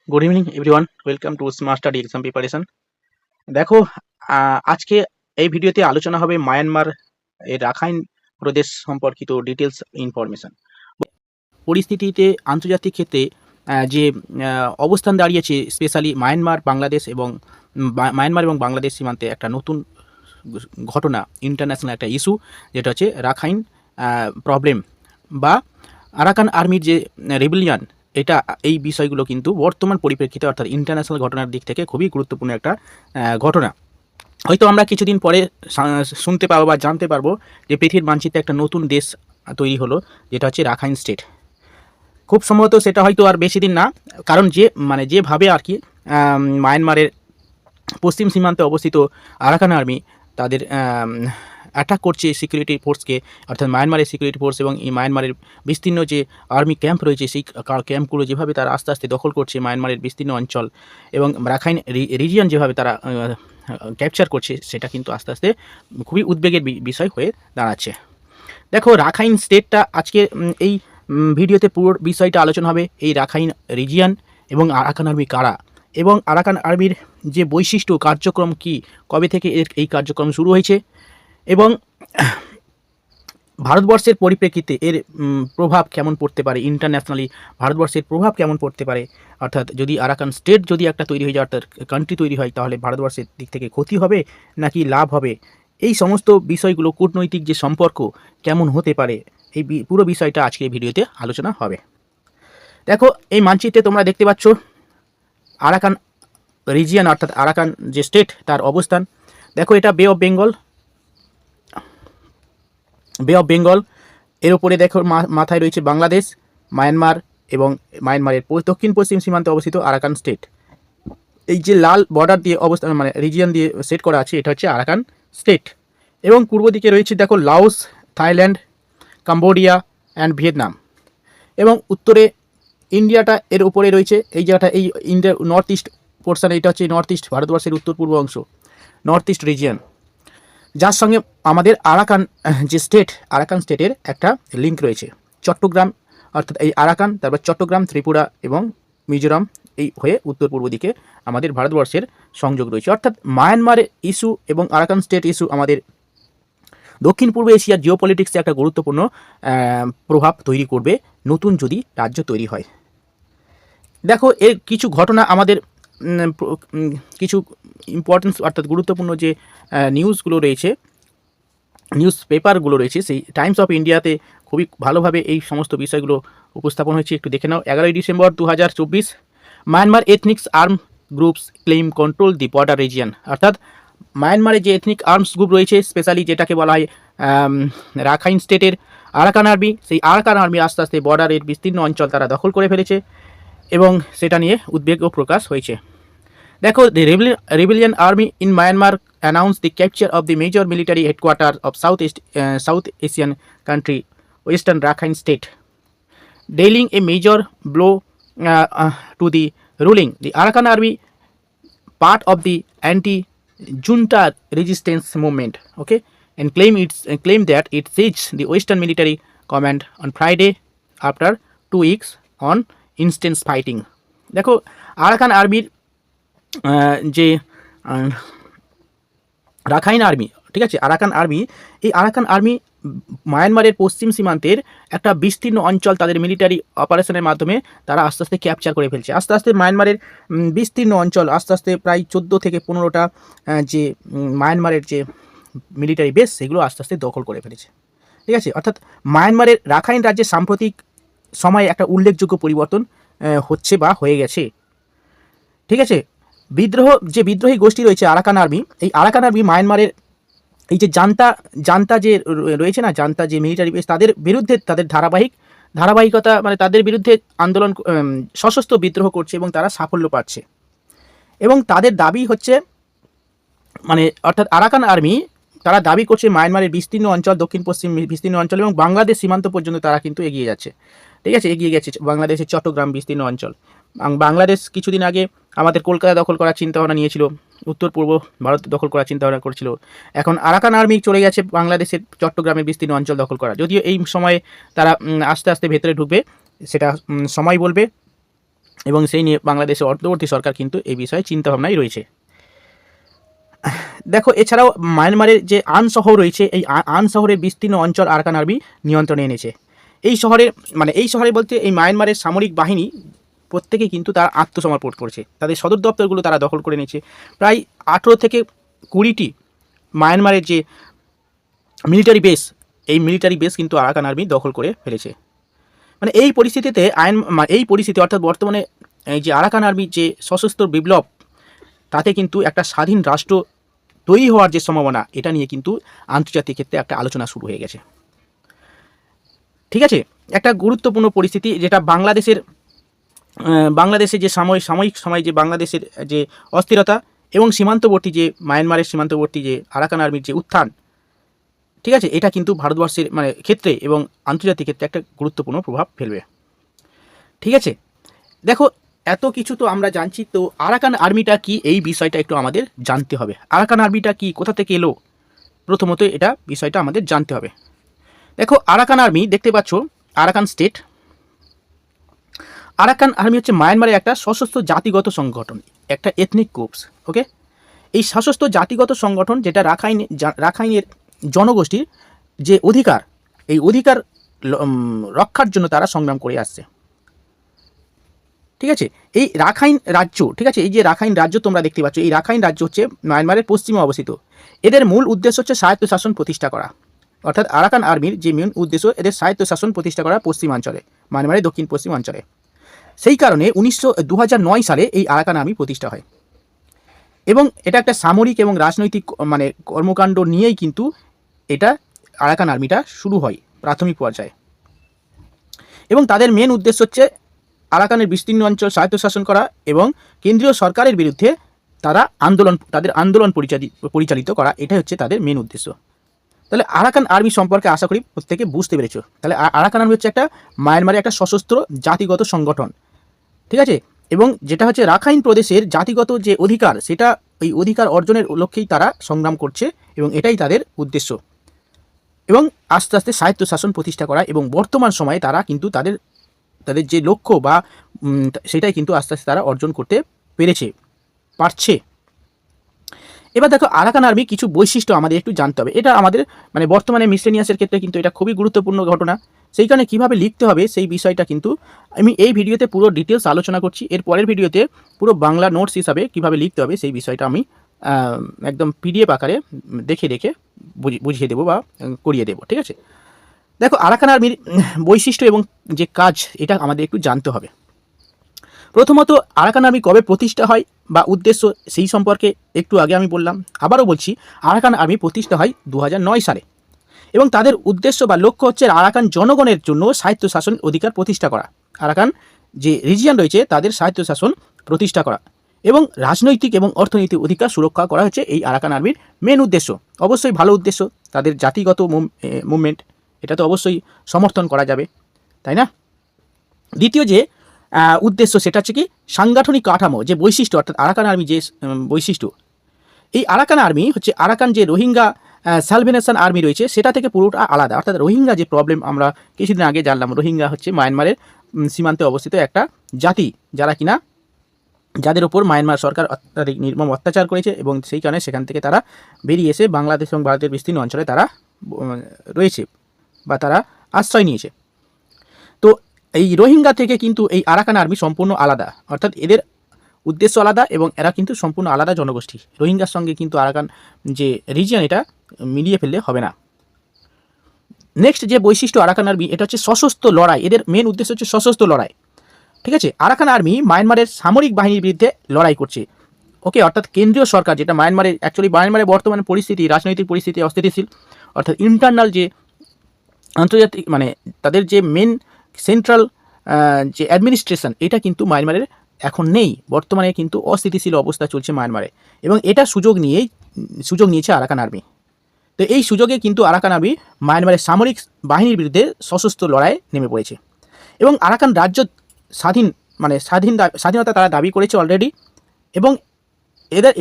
Good evening everyone, welcome to smart study exam preparation. দেখো, আজকে এই ভিডিওতে আলোচনা হবে মায়ানমার এর রাখাইন প্রদেশ সম্পর্কিত ডিটেলস ইনফরমেশন। পরিস্থিতিতে আন্তর্জাতিক ক্ষেত্রে যে অবস্থান দাঁড়িয়েছে, স্পেশালি মায়ানমার বাংলাদেশ এবং মায়ানমার এবং বাংলাদেশ সীমান্তে একটা নতুন ঘটনা, ইন্টারন্যাশনাল একটা ইস্যু, যেটা হচ্ছে রাখাইন প্রবলেম বা আরাকান আর্মির যে রেবেলিয়ান। এই বিষয়গুলো কিন্তু বর্তমান পরিপ্রেক্ষিতে অর্থাৎ ইন্টারন্যাশনাল ঘটনার দিক থেকে খুবই গুরুত্বপূর্ণ একটা ঘটনা। হয়তো আমরা কিছুদিন পরে শুনতে পাবো বা জানতে পারবো যে পৃথিবীর মানচিত্রে একটা নতুন দেশ তৈরি হলো, যেটা হচ্ছে রাখাইন স্টেট। খুব সম্ভবত সেটা হয়তো আর বেশি দিন না, কারণ যেভাবে আর কি মায়ানমারের পশ্চিম সীমান্তে অবস্থিত আরাকান আর্মি তাদের অ্যাটাক করছে সিকিউরিটি ফোর্সকে, অর্থাৎ মায়ানমারের সিকিউরিটি ফোর্স, এবং এই মায়ানমারের বিস্তীর্ণ যে আর্মি ক্যাম্প রয়েছে সেই ক্যাম্পগুলো যেভাবে তারা আস্তে আস্তে দখল করছে মায়ানমারের বিস্তীর্ণ অঞ্চল, এবং রাখাইন রিজিয়ন যেভাবে তারা ক্যাপচার করছে, সেটা কিন্তু আস্তে আস্তে খুবই উদ্বেগের বিষয় হয়ে দাঁড়াচ্ছে। দেখো, রাখাইন স্টেটটা আজকে এই ভিডিওতে পুরো বিষয়টা আলোচনা হবে। এই রাখাইন রিজিয়ন এবং আরাকান আর্মি কারা, এবং আরাকান আর্মির যে বৈশিষ্ট্য, কার্যক্রম কি, কবে থেকে এই কার্যক্রম শুরু হয়েছে, এবং ভারতবর্ষের পরিপ্রেক্ষিতে এর প্রভাব কেমন পড়তে পারে, ইন্টারন্যাশনালি ভারতবর্ষের প্রভাব কেমন পড়তে পারে। অর্থাৎ যদি আরাকান স্টেট যদি একটা তৈরি হয়ে যায়, অর্থাৎ কান্ট্রি তৈরি হয়, তাহলে ভারতবর্ষের দিক থেকে ক্ষতি হবে নাকি লাভ হবে, এই সমস্ত বিষয়গুলো, কূটনৈতিক যে সম্পর্ক কেমন হতে পারে, এই পুরো বিষয়টা আজকে এই ভিডিওতে আলোচনা হবে। দেখো, এই মানচিত্রে তোমরা দেখতে পাচ্ছ আরাকান রিজিয়ন, অর্থাৎ আরাকান যে স্টেট তার অবস্থান। দেখো, এটা বে অফ বেঙ্গল, এর উপরে দেখো মাথায় রয়েছে বাংলাদেশ, মায়ানমার, এবং মায়ানমারের দক্ষিণ পশ্চিম সীমান্তে অবস্থিত আরাকান স্টেট। এই যে লাল বর্ডার দিয়ে অবস্থান, মানে রিজিয়ন দিয়ে সেট করা আছে, এটা হচ্ছে আরাকান স্টেট। এবং পূর্ব দিকে রয়েছে দেখো Laos, Thailand, Cambodia and Vietnam, এবং উত্তরে ইন্ডিয়াটা এর উপরে রয়েছে। এই জায়গাটা, এই ইন্ডিয়ার নর্থ ইস্ট পোর্শন, এটা হচ্ছে নর্থ ইস্ট, ভারতবর্ষের উত্তর পূর্ব অংশ, নর্থ ইস্ট রিজিয়ন, যার সঙ্গে আমাদের আরাকান যে স্টেট, আরাকান স্টেটের একটা লিঙ্ক রয়েছে। চট্টগ্রাম, অর্থাৎ এই আরাকান, তারপর চট্টগ্রাম, ত্রিপুরা এবং মিজোরাম, এই হয়ে উত্তর পূর্ব দিকে আমাদের ভারতবর্ষের সংযোগ রয়েছে। অর্থাৎ মায়ানমারের ইস্যু এবং আরাকান স্টেট ইস্যু আমাদের দক্ষিণ পূর্ব এশিয়ার জিওপলিটিক্সে একটা গুরুত্বপূর্ণ প্রভাব তৈরি করবে নতুন যদি রাজ্য তৈরি হয়। দেখো, এর কিছু ঘটনা আমাদের কিছু ইম্পর্টেন্স, অর্থাৎ গুরুত্বপূর্ণ যে নিউজগুলো রয়েছে, নিউজ পেপারগুলো রয়েছে, সেই টাইমস অফ ইন্ডিয়াতে খুবই ভালোভাবে এই সমস্ত বিষয়গুলো উপস্থাপন হয়েছে। একটু দেখে নাও। 11ই December 2024, Myanmar ethnics arm groups claim control the border region. অর্থাৎ মায়ানমারের যে এথনিক আর্মস গ্রুপ রয়েছে, স্পেশালি যেটাকে বলা হয় রাখাইন স্টেটের আরাকান আর্মি, সেই আরাকান আর্মি আস্তে আস্তে বর্ডারের বিস্তীর্ণ অঞ্চল তারা দখল করে ফেলেছে, এবং সেটা নিয়ে উদ্বেগও প্রকাশ হয়েছে। দেখো, the rebellion army in Myanmar announced the capture of the major military headquarters of South Asian country, Western Rakhine State, dealing a major blow to the ruling. The Arakan army, part of the anti-junta resistance movement, okay, and claim that it seized the Western military command on Friday after 2 weeks on intense fighting. দেখো, Arakan আর্মির যে Rakhine army, ঠিক আছে, Arakan army, এই Arakan army মায়ানমারের পশ্চিম সীমান্তের একটা বিস্তীর্ণ অঞ্চল তাদের মিলিটারি অপারেশনের মাধ্যমে তারা আস্তে আস্তে ক্যাপচার করে ফেলছে। আস্তে আস্তে মায়ানমারের বিস্তীর্ণ অঞ্চল আস্তে আস্তে প্রায় 14 থেকে 15টা যে মায়ানমারের যে মিলিটারি বেস, সেগুলো আস্তে আস্তে দখল করে ফেলেছে। ঠিক আছে, অর্থাৎ মায়ানমারের রাখাইন রাজ্যের সাম্প্রতিক সময়ে একটা উল্লেখযোগ্য পরিবর্তন হচ্ছে বা হয়ে গেছে। ঠিক আছে, বিদ্রোহী গোষ্ঠী রয়েছে আরাকান আর্মি, এই আরাকান আর্মি মায়ানমারের এই যে জান্তা যে রয়েছে না, জান্তা যে মিলিটারি বেস, তাদের বিরুদ্ধে তাদের ধারাবাহিকতা, মানে তাদের বিরুদ্ধে আন্দোলন, সশস্ত্র বিদ্রোহ করছে, এবং তারা সাফল্য পাচ্ছে। এবং তাদের দাবি হচ্ছে, মানে অর্থাৎ আরাকান আর্মি তারা দাবি করছে মায়ানমারের বিস্তীর্ণ অঞ্চল, দক্ষিণ পশ্চিম বিস্তীর্ণ অঞ্চল এবং বাংলাদেশ সীমান্ত পর্যন্ত তারা কিন্তু এগিয়ে যাচ্ছে। ঠিক আছে, এগিয়ে গেছে বাংলাদেশের চট্টগ্রাম বিস্তীর্ণ অঞ্চল। বাংলাদেশ কিছুদিন আগে আমাদের কলকাতা দখল করার চিন্তাভাবনা নিয়েছিল, উত্তর পূর্ব ভারত দখল করার চিন্তাভাবনা করছিল। এখন আরাকান আর্মি চলে গেছে বাংলাদেশের চট্টগ্রামের বিস্তীর্ণ অঞ্চল দখল করা। যদিও এই সময়ে তারা আস্তে আস্তে ভেতরে ঢুকবে, সেটা সময় বলবে। এবং সেই নিয়ে বাংলাদেশের অন্তর্বর্তী সরকার কিন্তু এই বিষয়ে চিন্তাভাবনাই রয়েছে। দেখো এছাড়াও মায়ানমারের যে আন শহর রয়েছে, এই আন শহরের বিস্তীর্ণ অঞ্চল আরাকান আর্মি নিয়ন্ত্রণে এনেছে। এই শহরে বলতে এই মায়ানমারের সামরিক বাহিনী প্রত্যেকে কিন্তু তারা আত্মসমর্পণ করেছে, তাদের সদর দপ্তরগুলো তারা দখল করে নিয়েছে। প্রায় 18 থেকে 20টি মায়ানমারের যে মিলিটারি বেস, এই মিলিটারি বেস কিন্তু আরাকান আর্মি দখল করে ফেলেছে। মানে এই পরিস্থিতি অর্থাৎ বর্তমানে এই যে আরাকান আর্মির যে সশস্ত্র বিপ্লব, তাতে কিন্তু একটা স্বাধীন রাষ্ট্র তৈরি হওয়ার যে সম্ভাবনা, এটা নিয়ে কিন্তু আন্তর্জাতিক ক্ষেত্রে একটা আলোচনা শুরু হয়ে গেছে। ঠিক আছে, একটা গুরুত্বপূর্ণ পরিস্থিতি যেটা বাংলাদেশে যে সাময়িক সময় যে বাংলাদেশের যে অস্থিরতা এবং সীমান্তবর্তী যে মায়ানমারের সীমান্তবর্তী যে আরাকান আর্মির যে উত্থান, ঠিক আছে, এটা কিন্তু ভারতবর্ষের ক্ষেত্রে এবং আন্তর্জাতিক ক্ষেত্রে একটা গুরুত্বপূর্ণ প্রভাব ফেলবে। ঠিক আছে, দেখো এত কিছু তো আমরা জানছি, তো আরাকান আর্মিটা কি এই বিষয়টা একটু আমাদের জানতে হবে। আরাকান আর্মিটা কি, কোথা থেকে এলো, প্রথমত এটা বিষয়টা আমাদের জানতে হবে। দেখো আরাকান আর্মি দেখতে পাচ্ছ, আরাকান স্টেট, আরাকান আর্মি হচ্ছে মায়ানমারের একটা সশস্ত্র জাতিগত সংগঠন, একটা এথনিক গ্রুপস। ওকে, এই সশস্ত্র জাতিগত সংগঠন যেটা রাখাইনের জনগোষ্ঠীর যে অধিকার, এই অধিকার রক্ষার জন্য তারা সংগ্রাম করে আসছে। ঠিক আছে, এই রাখাইন রাজ্য, ঠিক আছে, এই যে রাখাইন রাজ্য তোমরা দেখতে পাচ্ছ, এই রাখাইন রাজ্য হচ্ছে মায়ানমারের পশ্চিমে অবস্থিত। এদের মূল উদ্দেশ্য হচ্ছে স্বায়ত্তশাসন প্রতিষ্ঠা করা, অর্থাৎ আরাকান আর্মির যে মূল উদ্দেশ্য এদের স্বায়ত্তশাসন প্রতিষ্ঠা করা পশ্চিমাঞ্চলে, মায়ানমারের দক্ষিণ পশ্চিমাঞ্চলে। সেই কারণে 2009 সালে এই আরাকান আর্মি প্রতিষ্ঠা হয় এবং এটা একটা সামরিক এবং রাজনৈতিক কর্মকাণ্ড নিয়েই কিন্তু এটা আরাকান আর্মিটা শুরু হয় প্রাথমিক পর্যায়ে। এবং তাদের মেন উদ্দেশ্য হচ্ছে আরাকানের বিস্তীর্ণ অঞ্চল স্বায়ত্তশাসন করা এবং কেন্দ্রীয় সরকারের বিরুদ্ধে তাদের আন্দোলন পরিচালিত করা, এটাই হচ্ছে তাদের মেন উদ্দেশ্য। তাহলে আরাকান আর্মি সম্পর্কে আশা করি প্রত্যেকে বুঝতে পেরেছো। তাহলে আরাকান আর্মি হচ্ছে একটা মায়ানমারের একটা সশস্ত্র জাতিগত সংগঠন। ঠিক আছে, এবং যেটা হচ্ছে রাখাইন প্রদেশের জাতিগত যে অধিকার, সেটা ওই অধিকার অর্জনের লক্ষ্যেই তারা সংগ্রাম করছে এবং এটাই তাদের উদ্দেশ্য। এবং আস্তে আস্তে স্বায়ত্তশাসন প্রতিষ্ঠা করা, এবং বর্তমান সময়ে তারা কিন্তু তাদের যে লক্ষ্য বা সেটাই কিন্তু আস্তে আস্তে তারা অর্জন করতে পারছে। এবার দেখো আরাকান আর্মি কিছু বৈশিষ্ট্য আমাদের একটু জানতে হবে। এটা আমাদের বর্তমানে মিসলেনিয়াসের ক্ষেত্রে কিন্তু এটা খুবই গুরুত্বপূর্ণ ঘটনা। সেই কারণে কীভাবে লিখতে হবে সেই বিষয়টা কিন্তু আমি এই ভিডিওতে পুরো ডিটেলস আলোচনা করছি। এর পরের ভিডিওতে পুরো বাংলা নোটস হিসাবে কীভাবে লিখতে হবে সেই বিষয়টা আমি একদম PDF আকারে দেখে বুঝিয়ে দেবো বা করিয়ে দেবো। ঠিক আছে, দেখো আরাকান আর্মির বৈশিষ্ট্য এবং যে কাজ, এটা আমাদের একটু জানতে হবে। প্রথমত আরাকান আর্মি কবে প্রতিষ্ঠা হয় বা উদ্দেশ্য, সেই সম্পর্কে একটু আগে আমি বললাম, আবারও বলছি, আরাকান আর্মি প্রতিষ্ঠা হয় 2009 সালে এবং তাদের উদ্দেশ্য বা লক্ষ্য হচ্ছে আরাকান জনগণের জন্য স্বায়ত্তশাসন অধিকার প্রতিষ্ঠা করা, আরাকান যে রিজিয়ন রয়েছে তাদের স্বায়ত্তশাসন প্রতিষ্ঠা করা এবং রাজনৈতিক এবং অর্থনৈতিক অধিকার সুরক্ষা করা হচ্ছে এই আরাকান আর্মির মেন উদ্দেশ্য। অবশ্যই ভালো উদ্দেশ্য, তাদের জাতিগত মুভমেন্ট, এটা তো অবশ্যই সমর্থন করা যাবে, তাই না? দ্বিতীয় যে উদ্দেশ্য সেটা হচ্ছে কি সাংগঠনিক কাঠামো, যে বৈশিষ্ট্য, অর্থাৎ আরাকান আর্মি যে বৈশিষ্ট্য, এই আরাকান আর্মি হচ্ছে আরাকান যে রোহিঙ্গা সালভেশন আর্মি রয়েছে সেটা থেকে পুরোটা আলাদা। অর্থাৎ রোহিঙ্গা যে প্রবলেম আমরা কিছুদিন আগে জানলাম, রোহিঙ্গা হচ্ছে মায়ানমারের সীমান্তে অবস্থিত একটা জাতি, যাদের ওপর মায়ানমার সরকার অত্যাধিক নির্মম অত্যাচার করেছে এবং সেই কারণে সেখান থেকে তারা বেরিয়ে এসে বাংলাদেশ এবং ভারতের বিস্তীর্ণ অঞ্চলে তারা রয়েছে বা তারা আশ্রয় নিয়েছে। তো এই রোহিঙ্গা থেকে কিন্তু এই আরাকান আর্মি সম্পূর্ণ আলাদা, অর্থাৎ এদের উদ্দেশ্য আলাদা এবং এরা কিন্তু সম্পূর্ণ আলাদা জনগোষ্ঠী। রোহিঙ্গার সঙ্গে কিন্তু আরাকান যে রিজিয়ন, এটা মিলিয়ে ফেললে হবে না। নেক্সট যে বৈশিষ্ট্য আরাকান আর্মি, এটা হচ্ছে সশস্ত্র লড়াই, এদের মেন উদ্দেশ্য হচ্ছে সশস্ত্র লড়াই। ঠিক আছে, আরাকান আর্মি মায়ানমারের সামরিক বাহিনীর বিরুদ্ধে লড়াই করছে। ওকে, অর্থাৎ কেন্দ্রীয় সরকার যেটা মায়ানমারের বর্তমান পরিস্থিতি, রাজনৈতিক পরিস্থিতি অস্থিতিশীল, অর্থাৎ ইন্টারনাল যে আন্তর্জাতিক তাদের যে মেন সেন্ট্রাল যে অ্যাডমিনিস্ট্রেশন, এটা কিন্তু মায়ানমারের এখন নেই। বর্তমানে কিন্তু অস্থিতিশীল অবস্থা চলছে মায়ানমারে এবং এটা সুযোগ নিয়েছে আরাকান আর্মি। তো এই সুযোগে কিন্তু আরাকান আর্মি মায়ানমারের সামরিক বাহিনীর বিরুদ্ধে সশস্ত্র লড়াইয়ে নেমে পড়েছে এবং আরাকান রাজ্য স্বাধীনতা তারা দাবি করেছে অলরেডি। এবং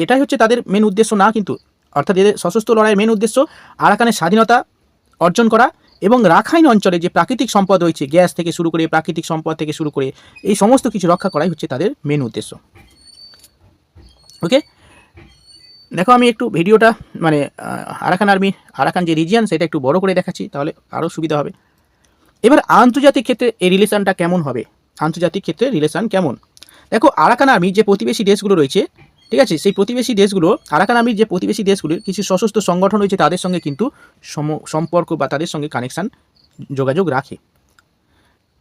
এটাই হচ্ছে তাদের মেন উদ্দেশ্য না কিন্তু, অর্থাৎ এদের সশস্ত্র লড়াইয়ের মেন উদ্দেশ্য আরাকানের স্বাধীনতা অর্জন করা এবং রাখাইন অঞ্চলে যে প্রাকৃতিক সম্পদ রয়েছে, গ্যাস থেকে শুরু করে প্রাকৃতিক সম্পদ থেকে শুরু করে এই সমস্ত কিছু রক্ষা করাই হচ্ছে তাদের মেন উদ্দেশ্য। ওকে, দেখো আমি একটু ভিডিওটা মানে আরাকান আর্মি, আরাকান যে রিজিয়ান সেটা একটু বড় করে দেখাচ্ছি, তাহলে আরও সুবিধা হবে। এবার আন্তর্জাতিক ক্ষেত্রে এই রিলেশনটা কেমন হবে, আন্তর্জাতিক ক্ষেত্রে রিলেশন কেমন? দেখো আরাকান আর্মি যে প্রতিবেশী দেশগুলো রয়েছে, ঠিক আছে, সেই প্রতিবেশী দেশগুলো, আরাকান আর্মির যে প্রতিবেশী দেশগুলির কিছু সশস্ত্র সংগঠন রয়েছে তাদের সঙ্গে কিন্তু সম্পর্ক বা তাদের সঙ্গে কানেকশান, যোগাযোগ রাখে।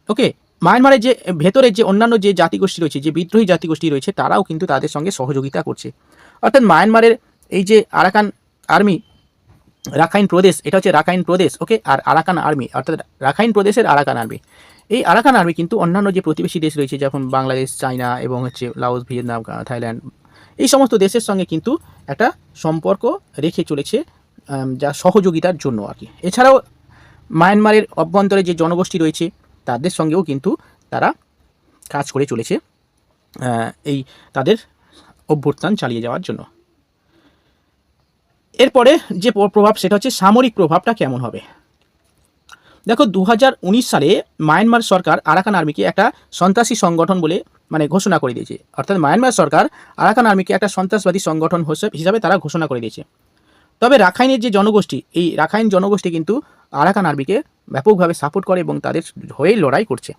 ওকে, মায়ানমারের যে ভেতরের যে অন্যান্য যে জাতিগোষ্ঠী রয়েছে, যে বিদ্রোহী জাতিগোষ্ঠী রয়েছে, তারাও কিন্তু তাদের সঙ্গে সহযোগিতা করছে। অর্থাৎ মায়ানমারের এই যে আরাকান আর্মি, রাখাইন প্রদেশ, এটা হচ্ছে রাখাইন প্রদেশ, ওকে, আর আরাকান আর্মি অর্থাৎ রাখাইন প্রদেশের আরাকান আর্মি, এই আরাকান আর্মি কিন্তু অন্যান্য যে প্রতিবেশী দেশ রয়েছে যেমন বাংলাদেশ, চায়না এবং হচ্ছে লাওস, ভিয়েতনাম, থাইল্যান্ড, এই সমস্ত দেশের সঙ্গে কিন্তু একটা সম্পর্ক রেখে চলেছে, যা সহযোগিতার জন্য আর কি। এছাড়াও মায়ানমারের অভ্যন্তরে যে জনগোষ্ঠী রয়েছে তাদের সঙ্গেও কিন্তু তারা কাজ করে চলেছে এই তাদের অভ্যুত্থান চালিয়ে যাওয়ার জন্য। এরপরে যে প্রভাব সেটা হচ্ছে সামরিক প্রভাবটা কেমন হবে। দেখো 2019 সালে মায়ানমার সরকার আরাকান আর্মিকে একটা সন্ত্রাসী সংগঠন বলে মানে ঘোষণা করে দিয়েছে। অর্থাৎ মায়ানমার সরকার আরাকান আর্মিকে একটা সন্ত্রাসবাদী সংগঠন হিসাবে তারা ঘোষণা করে দিয়েছে। তবে রাখাইনের যে জনগোষ্ঠী, এই রাখাইন জনগোষ্ঠী কিন্তু আরাকান আর্মিকে ব্যাপকভাবে সাপোর্ট করে এবং তাদের হয়েই লড়াই করছে।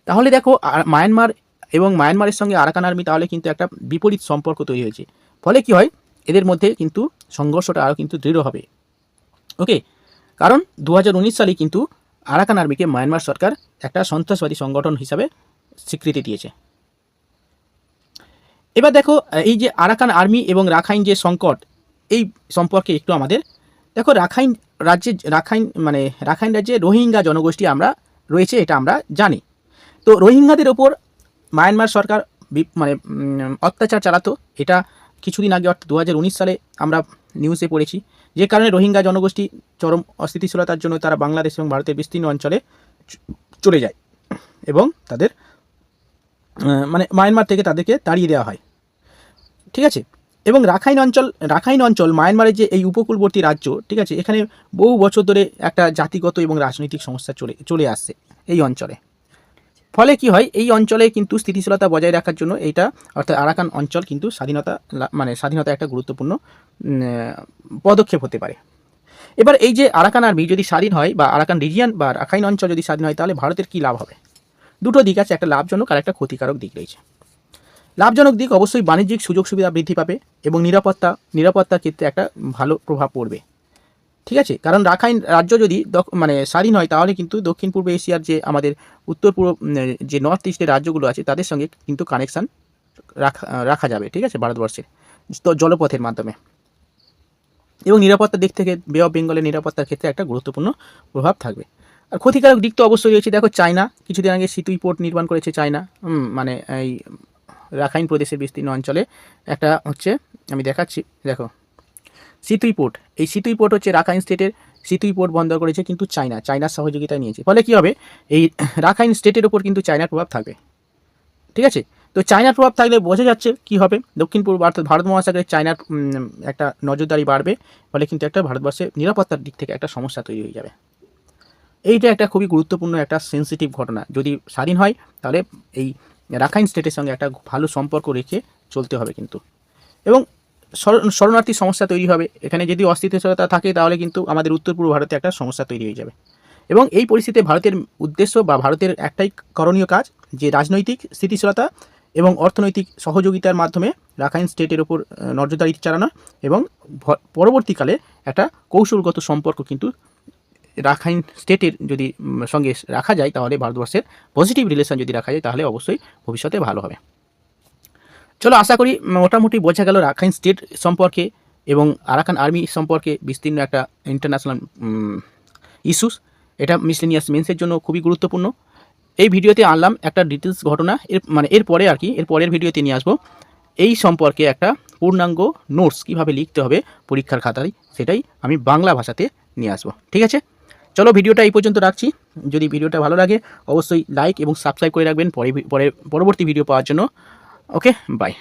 তাহলে দেখো মায়ানমার এবং মায়ানমারের সঙ্গে আরাকান আর্মি তাহলে কিন্তু একটা বিপরীত সম্পর্ক তৈরি হয়েছে। ফলে কি হয়, এদের মধ্যে কিন্তু সংঘর্ষটা আরও কিন্তু দৃঢ় হবে। ওকে, কারণ 2019 সালে কিন্তু আরাকান আর্মিকে মায়ানমার সরকার একটা সন্ত্রাসবাদী সংগঠন হিসাবে স্বীকৃতি দিয়েছে। এবার দেখো এই যে আরাকান আর্মি এবং রাখাইন যে সংকট, এই সম্পর্কে একটু আমাদের দেখো, রাখাইন রাজ্যে রোহিঙ্গা জনগোষ্ঠী রয়েছে, এটা আমরা জানি। তো রোহিঙ্গাদের ওপর মায়ানমার সরকার অত্যাচার চালাতো, এটা কিছুদিন আগে অর্থাৎ 2019 সালে আমরা নিউজে পড়েছি, যে কারণে রোহিঙ্গা জনগোষ্ঠী চরম অস্থিতিশীলতার জন্য তারা বাংলাদেশ এবং ভারতের বিস্তীর্ণ অঞ্চলে চলে যায় এবং তাদের মায়ানমার থেকে তাদেরকে তাড়িয়ে দেওয়া হয়। ঠিক আছে, এবং রাখাইন অঞ্চল মায়ানমারের যে এই উপকূলবর্তী রাজ্য, ঠিক আছে, এখানে বহু বছর ধরে একটা জাতিগত এবং রাজনৈতিক সমস্যা চলে আসছে এই অঞ্চলে। ফলে কি হয়, এই অঞ্চলে কিন্তু স্থিতিশীলতা বজায় রাখার জন্য এইটা অর্থাৎ আরাকান অঞ্চল কিন্তু স্বাধীনতা একটা গুরুত্বপূর্ণ পদক্ষেপ হতে পারে। এবার এই যে আরাকান আর্মি যদি স্বাধীন হয় বা আরাকান রিজিয়ন বা রাখাইন অঞ্চল যদি স্বাধীন হয়, তাহলে ভারতের কী লাভ হবে? দুটো দিক আছে, একটা লাভজনক আর একটা ক্ষতিকারক দিক রয়েছে। লাভজনক দিক অবশ্যই বাণিজ্যিক সুযোগ সুবিধা বৃদ্ধি পাবে এবং নিরাপত্তার ক্ষেত্রে একটা ভালো প্রভাব পড়বে। ঠিক আছে, কারণ রাখাইন রাজ্য যদি স্বাধীন হয়, তাহলে কিন্তু দক্ষিণ পূর্ব এশিয়ার যে আমাদের উত্তর পূর্ব যে নর্থ ইস্টের রাজ্যগুলো আছে তাদের সঙ্গে কিন্তু কানেকশান রাখা যাবে। ঠিক আছে, ভারতবর্ষের জলপথের মাধ্যমে, এবং নিরাপত্তার দিক থেকে বে অফ বেঙ্গলের নিরাপত্তার ক্ষেত্রে একটা গুরুত্বপূর্ণ প্রভাব থাকবে। আর ক্ষতিকারক দিক তো অবশ্যই রয়েছে। দেখো চায়না কিছুদিন আগে সিতুই পোর্ট নির্মাণ করেছে চায়না, এই রাখাইন প্রদেশের বিস্তীর্ণ অঞ্চলে একটা হচ্ছে, আমি দেখাচ্ছি, দেখো সিতুই পোর্ট, এই সিতুই পোর্ট হচ্ছে রাখাইন স্টেটের সিতুই পোর্ট বন্দর করেছে কিন্তু চায়নার সহযোগিতায় নিয়েছে। ফলে কী হবে, এই রাখাইন স্টেটের ওপর কিন্তু চায়নার প্রভাব থাকবে। ঠিক আছে, তো চায়নার প্রভাব থাকলে বোঝা যাচ্ছে কী হবে, দক্ষিণ পূর্ব অর্থাৎ ভারত মহাসাগরে চায়নার একটা নজরদারি বাড়বে। ফলে কিন্তু একটা ভারতবর্ষের নিরাপত্তার দিক থেকে একটা সমস্যা তৈরি হয়ে যাবে। এইটা একটা খুবই গুরুত্বপূর্ণ একটা সেন্সিটিভ ঘটনা। যদি স্বাধীন হয় তাহলে এই রাখাইন স্টেটের সঙ্গে একটা ভালো সম্পর্ক রেখে চলতে হবে কিন্তু, এবং শরণার্থী সমস্যা তৈরি হবে। এখানে যদি অস্থিতিশীলতা থাকে তাহলে কিন্তু আমাদের উত্তর পূর্ব ভারতে একটা সমস্যা তৈরি হয়ে যাবে। এবং এই পরিস্থিতিতে ভারতের উদ্দেশ্য বা ভারতের একটাই করণীয় কাজ, যে রাজনৈতিক স্থিতিশীলতা এবং অর্থনৈতিক সহযোগিতার মাধ্যমে রাখাইন স্টেটের ওপর নজরদারি চালানো, এবং পরবর্তীকালে একটা কৌশলগত সম্পর্ক কিন্তু রাখাইন স্টেটের যদি সঙ্গে রাখা যায়, তাহলে ভারতবর্ষের পজিটিভ রিলেশন যদি রাখা যায়, তাহলে অবশ্যই ভবিষ্যতে ভালো হবে। চলো, আশা করি মোটামুটি বোঝা গেল রাখাইন স্টেট সম্পর্কে এবং আরাকান আর্মি সম্পর্কে বিস্তীর্ণ একটা ইন্টারন্যাশনাল ইস্যুস। এটা মিসলেনিয়াস মেন্সের জন্য খুবই গুরুত্বপূর্ণ। এই ভিডিওতে আনলাম একটা ডিটেলস ঘটনা, এরপরে আর কি এর পরের ভিডিওতে নিয়ে আসবো এই সম্পর্কে একটা পূর্ণাঙ্গ নোটস কীভাবে লিখতে হবে পরীক্ষার খাতায়, সেটাই আমি বাংলা ভাষাতে নিয়ে আসবো। ঠিক আছে, চলো ভিডিওটা এই পর্যন্ত রাখছি। যদি ভিডিওটা ভালো লাগে অবশ্যই লাইক এবং সাবস্ক্রাইব করে রাখবেন পরবর্তী ভিডিও পাওয়ার জন্য। ওকে, বাই।